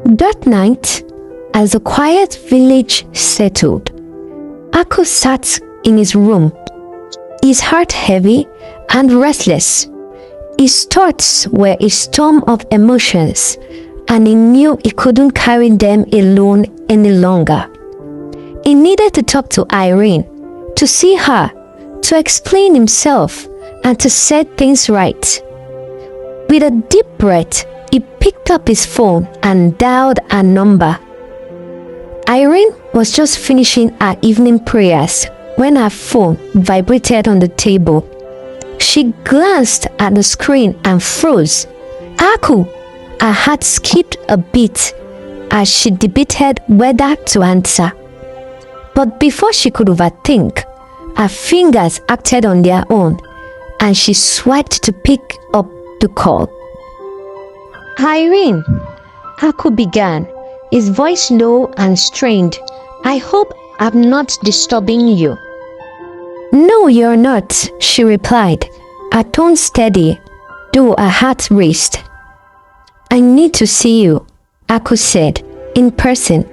That night, as the quiet village settled, Aku sat in his room, his heart heavy and restless. His thoughts were a storm of emotions, and he knew he couldn't carry them alone any longer. He needed to talk to Irene, to see her, to explain himself, and to set things right. With a deep breath, he picked up his phone and dialed a number. Irene was just finishing her evening prayers when her phone vibrated on the table. She glanced at the screen and froze. Aku! Her heart skipped a beat as she debated whether to answer. But before she could overthink, her fingers acted on their own, and she swiped to pick up the call. Irene, Aku began, his voice low and strained. I hope I'm not disturbing you. No, you're not, she replied, her tone steady, though her heart raced. I need to see you, Aku said, in person.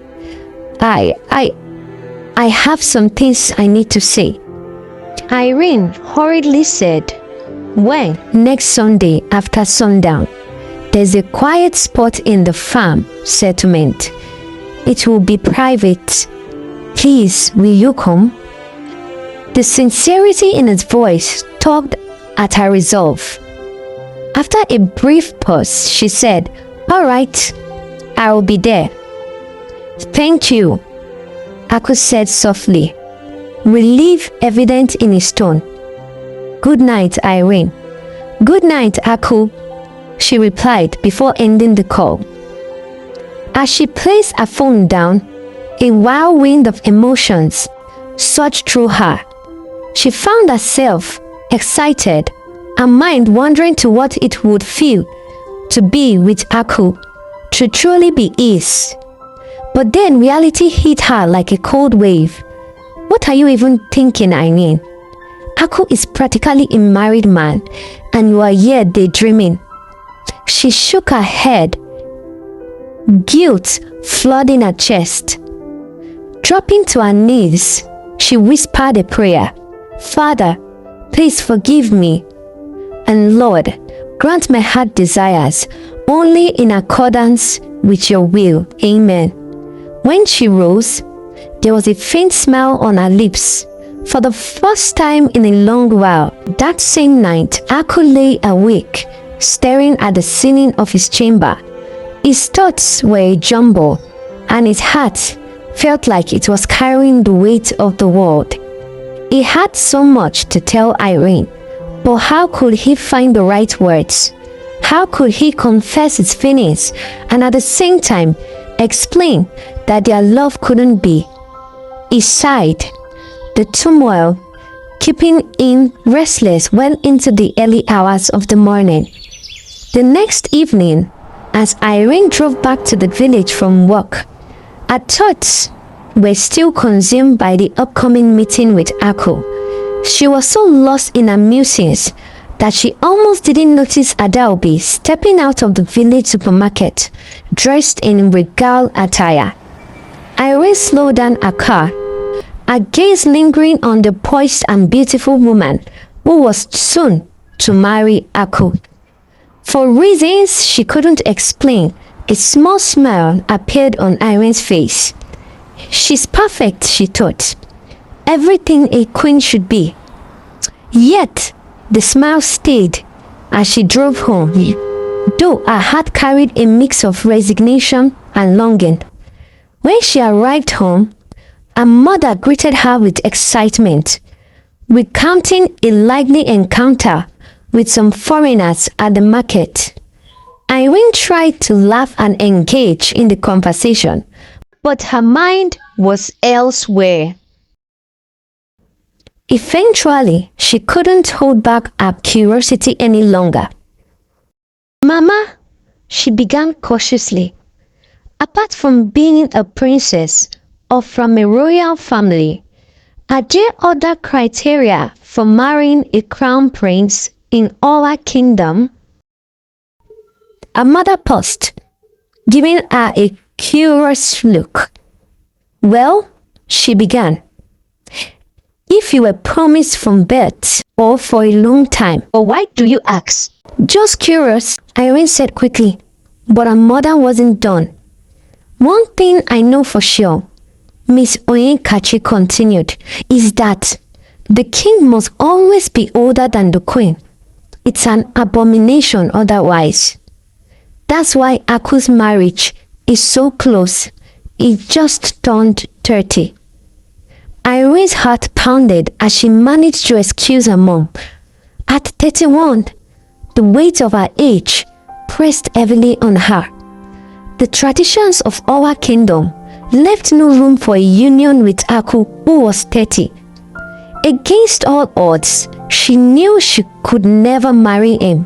I have some things I need to say. Irene hurriedly said, when? Next Sunday after sundown. There's a quiet spot in the farm settlement. It will be private. Please, will you come? The sincerity in his voice tugged at her resolve. After a brief pause, she said, all right, I will be there. Thank you, Aku said softly, relief evident in his tone. Good night, Irene. Good night, Aku, she replied before ending the call. As she placed her phone down, a whirlwind of emotions surged through her. She found herself excited, her mind wandering to what it would feel to be with Aku, to truly be his. But then reality hit her like a cold wave. What are you even thinking, Irene? Aku is practically a married man, and you are here daydreaming. She shook her head, guilt flooding her chest. Dropping to her knees, she whispered a prayer. Father, please forgive me, and Lord, grant my heart desires only in accordance with your will. Amen. When she rose, there was a faint smile on her lips. For the first time in a long while, that same night, Aku lay awake, staring at the ceiling of his chamber. His thoughts were a jumble, and his heart felt like it was carrying the weight of the world. He had so much to tell Irene, but how could he find the right words? How could he confess his feelings and at the same time explain that their love couldn't be? He sighed, the turmoil keeping him restless well into the early hours of the morning. The next evening, as Irene drove back to the village from work, her thoughts were still consumed by the upcoming meeting with Aku. She was so lost in her musings that she almost didn't notice Adaobi stepping out of the village supermarket, dressed in regal attire. Irene slowed down her car, her gaze lingering on the poised and beautiful woman who was soon to marry Aku. For reasons she couldn't explain, a small smile appeared on Irene's face. She's perfect, she thought. Everything a queen should be. Yet, the smile stayed as she drove home, though her heart carried a mix of resignation and longing. When she arrived home, her mother greeted her with excitement, recounting a lively encounter with some foreigners at the market. Irene tried to laugh and engage in the conversation, but her mind was elsewhere. Eventually, she couldn't hold back her curiosity any longer. Mama, she began cautiously, apart from being a princess or from a royal family, are there other criteria for marrying a crown prince in Owa Kingdom? Her mother paused, giving her a curious look. "Well," she began, "if you were promised from birth or for a long time, or why do you ask?" "Just curious," Irene said quickly, but her mother wasn't done. "One thing I know for sure," Miss Oyinkachi continued, "is that the king must always be older than the queen. It's an abomination otherwise. That's why Aku's marriage is so close. He just turned 30. Irene's heart pounded as she managed to excuse her mom. At 31, the weight of her age pressed heavily on her. The traditions of Owa Kingdom left no room for a union with Aku, who was 30. Against all odds, she knew she could never marry him.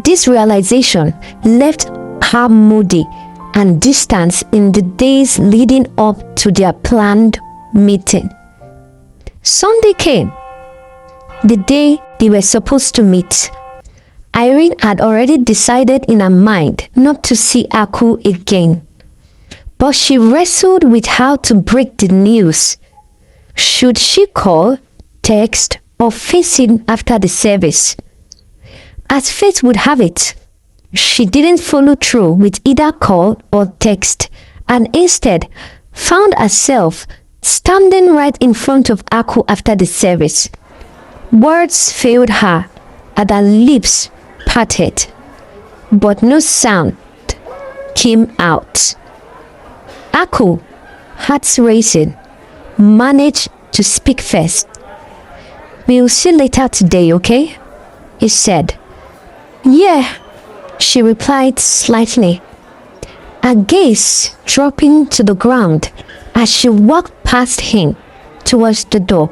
This realization left her moody and distant in the days leading up to their planned meeting. Sunday came, the day they were supposed to meet. Irene had already decided in her mind not to see Aku again, but she wrestled with how to break the news. Should she call, text, or face him after the service? As fate would have it, she didn't follow through with either call or text, and instead found herself standing right in front of Aku after the service. Words failed her, and her lips parted, but no sound came out. Aku, hearts racing, managed to speak first. "We'll see later today, okay?" he said. "Yeah," she replied slightly, her gaze dropping to the ground as she walked past him towards the door.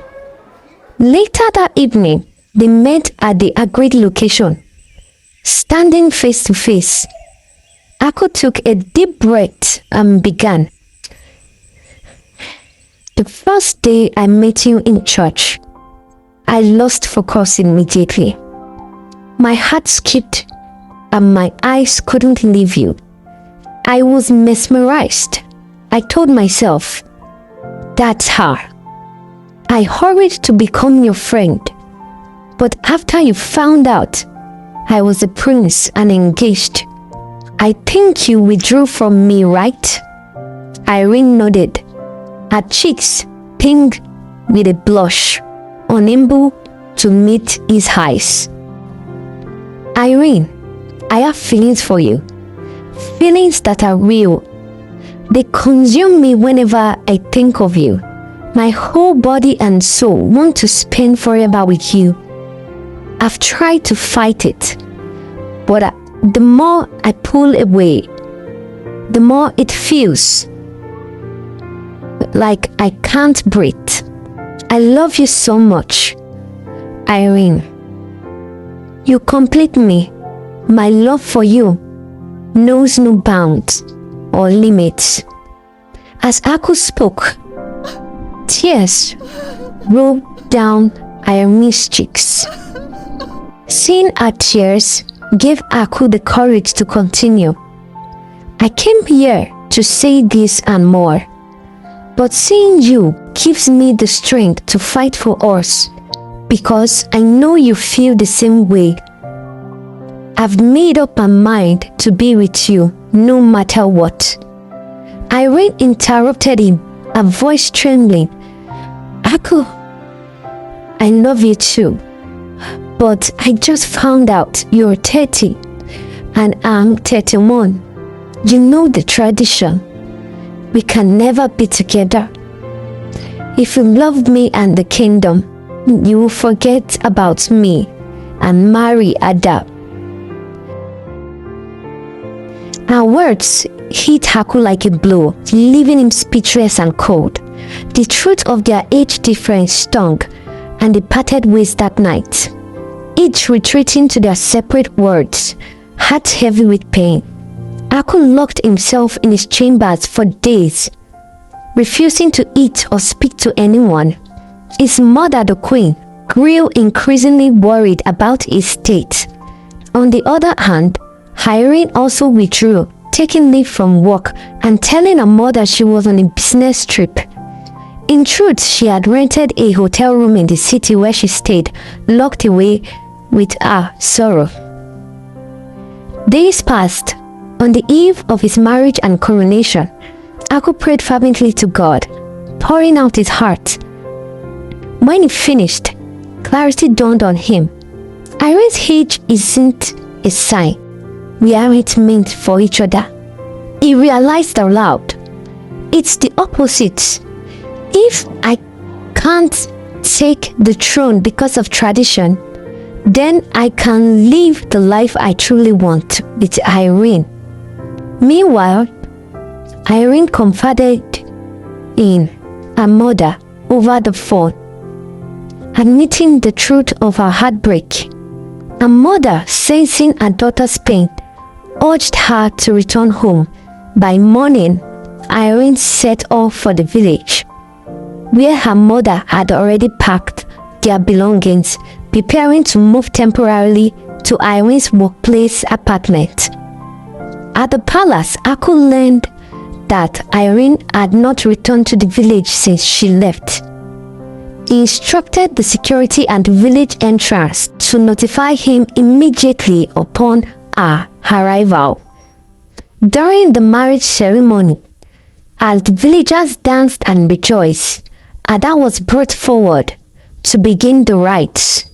Later that evening, they met at the agreed location. Standing face to face, Aku took a deep breath and began. "The first day I met you in church, I lost focus immediately. My heart skipped and my eyes couldn't leave you. I was mesmerized. I told myself, that's her. I hurried to become your friend. But after you found out I was a prince and engaged, I think you withdrew from me, right?" Irene nodded, her cheeks pink with a blush, unable to meet his eyes. "Irene, I have feelings for you. Feelings that are real. They consume me whenever I think of you. My whole body and soul want to spend forever with you. I've tried to fight it, but the more I pull away, the more it feels like I can't breathe. I love you so much, Irene. You complete me. My love for you knows no bounds or limits." As Aku spoke, tears rolled down Irene's cheeks. Seeing her tears gave Aku the courage to continue. "I came here to say this and more, but seeing you gives me the strength to fight for us, because I know you feel the same way. I've made up my mind to be with you no matter what." Irene interrupted him, her voice trembling. "Aku, I love you too, but I just found out you're 30 and I'm 31. You know the tradition. We can never be together. If you love me and the kingdom, you will forget about me and marry Ada." Her words hit Aku like a blow, leaving him speechless and cold. The truth of their age difference stung, and they parted ways that night, each retreating to their separate worlds, heart heavy with pain. Aku locked himself in his chambers for days, refusing to eat or speak to anyone. His mother, the queen, grew increasingly worried about his state. On the other hand, Irene also withdrew, taking leave from work and telling her mother she was on a business trip. In truth, she had rented a hotel room in the city where she stayed, locked away with her sorrow. Days passed. On the eve of his marriage and coronation, Aku prayed fervently to God, pouring out his heart. When he finished, clarity dawned on him. Irene's age isn't a sign we aren't meant for each other. He realized aloud, it's the opposite. If I can't take the throne because of tradition, then I can live the life I truly want with Irene. Meanwhile, Irene confided in her mother over the phone, admitting the truth of her heartbreak. Her mother, sensing her daughter's pain, urged her to return home. By morning, Irene set off for the village, where her mother had already packed their belongings, preparing to move temporarily to Irene's workplace apartment. At the palace, Aku learned that Irene had not returned to the village since she left. He instructed the security at the village entrance to notify him immediately upon her arrival. During the marriage ceremony, as the villagers danced and rejoiced, Ada was brought forward to begin the rites.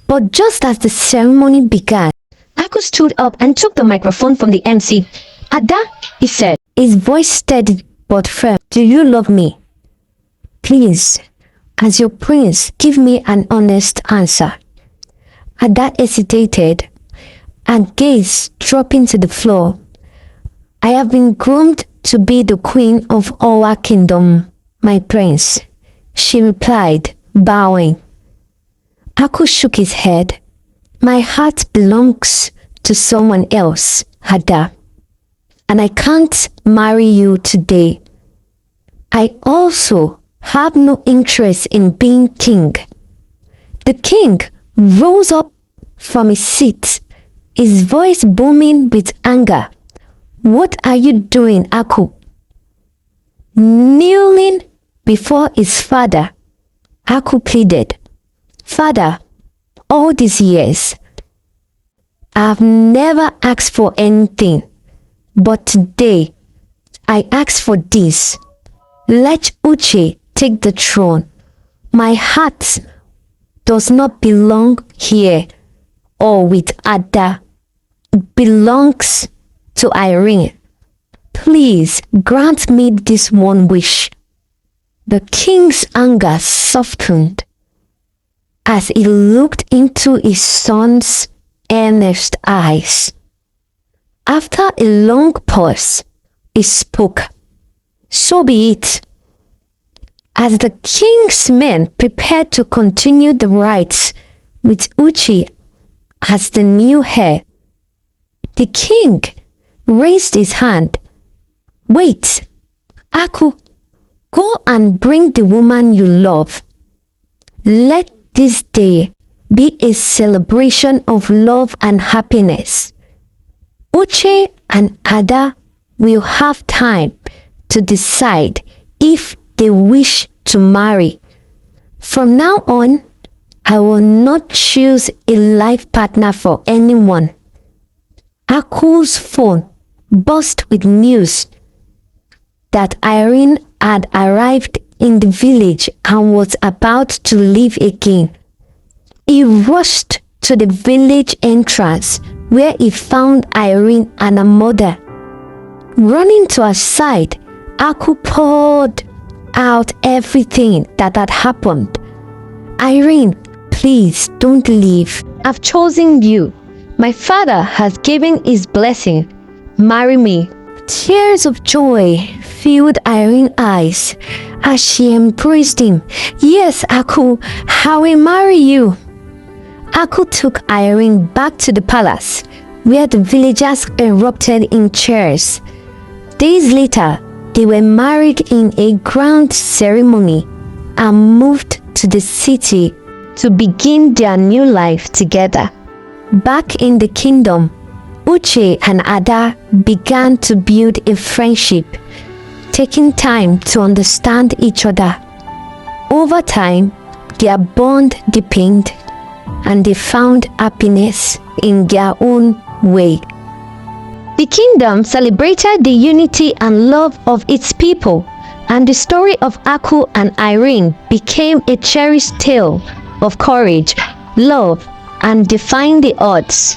But just as the ceremony began, Aku stood up and took the microphone from the MC. Ada, he said, his voice steady but firm. Do you love me? Please, as your prince, give me an honest answer. Ada hesitated and gaze dropping to the floor. I have been groomed to be the queen of Owa Kingdom, my prince, she replied, bowing. Aku shook his head. My heart belongs to someone else, Ada, and I can't marry you today. I also have no interest in being king. The king rose up from his seat, his voice booming with anger. What are you doing, Aku? Kneeling before his father, Aku pleaded, Father, all these years, I've never asked for anything, but today, I ask for this. Let Uche take the throne. My heart does not belong here or with Ada. It belongs to Irene. Please grant me this one wish. The king's anger softened as he looked into his son's earnest eyes. After a long pause, he spoke. So be it. As the king's men prepared to continue the rites with Uchi as the new heir, the king raised his hand. Wait, Aku, go and bring the woman you love. Let this day be a celebration of love and happiness. Uche and Ada will have time to decide if they wish to marry. From now on, I will not choose a life partner for anyone. Aku's phone buzzed with news that Irene had arrived in the village and was about to leave again. He rushed to the village entrance where he found Irene and her mother. Running to her side, Aku poured out everything that had happened. Irene, please don't leave. I've chosen you. My father has given his blessing. Marry me. Tears of joy filled Irene's eyes as she embraced him. Yes, Aku, I will marry you. Aku took Irene back to the palace, where the villagers erupted in cheers. Days later, they were married in a grand ceremony and moved to the city to begin their new life together. Back in the kingdom, Uche and Ada began to build a friendship, taking time to understand each other. Over time, their bond deepened and they found happiness in their own way. The kingdom celebrated the unity and love of its people, and the story of Aku and Irene became a cherished tale of courage, love, and defying the odds.